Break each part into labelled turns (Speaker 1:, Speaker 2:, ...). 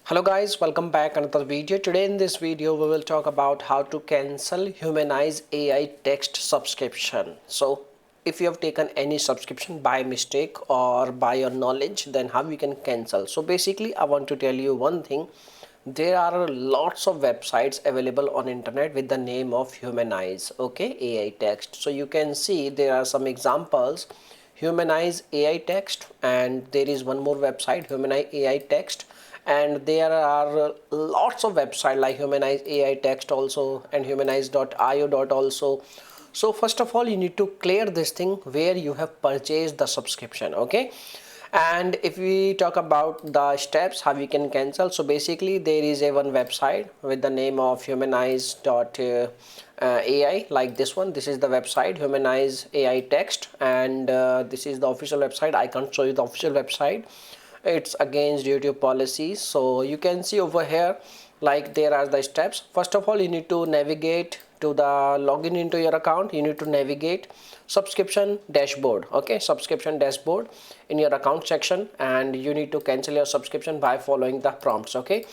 Speaker 1: Hello guys, welcome back another video. Today in this video we will talk about how to cancel Humanize AI text subscription. So if you have taken any subscription by mistake or by your knowledge, then how you can cancel. So basically I want to tell you one thing. There are lots of websites available on internet with the name of Humanize AI text. So you can see there are some examples: Humanize AI text, and there is one more website, Humanize AI text, and there are lots of websites like Humanize AI text also and humanize.io also. So first of all, you need to clear this thing where you have purchased the subscription. Okay, and if we talk about the steps how we can cancel, so basically there is a one website with the name of humanize.ai, like this one. This is the website, Humanize AI text, and this is the official website. I can't show you the official website, it's against YouTube policies. So you can see over here, like, there are the steps. First of all, you need to navigate to the login into your account. You need to navigate subscription dashboard. Okay, subscription dashboard in your account section, and you need to cancel your subscription by following the prompts. Okay,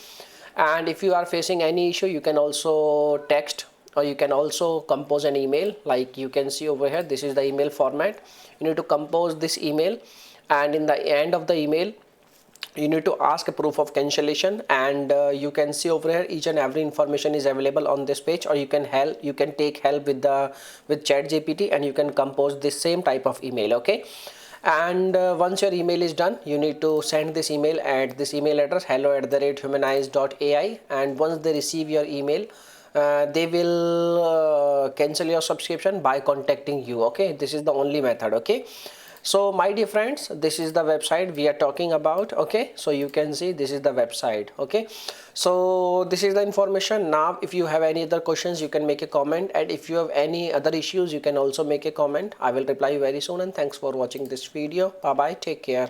Speaker 1: and if you are facing any issue, you can also text or you can also compose an email. Like you can see over here, this is the email format. You need to compose this email, and in the end of the email you need to ask a proof of cancellation, and you can see over here each and every information is available on this page, or you can take help with chat gpt, and you can compose this same type of email. Okay, and once your email is done, you need to send this email at this email address, hello@humanize.ai, and once they receive your email, they will cancel your subscription by contacting you. Okay, this is the only method. Okay, so my dear friends, this is the website we are talking about. Okay, so you can see this is the website. Okay, so this is the information. Now if you have any other questions, you can make a comment, and if you have any other issues, you can also make a comment. I will reply you very soon, and thanks for watching this video. Bye bye, take care.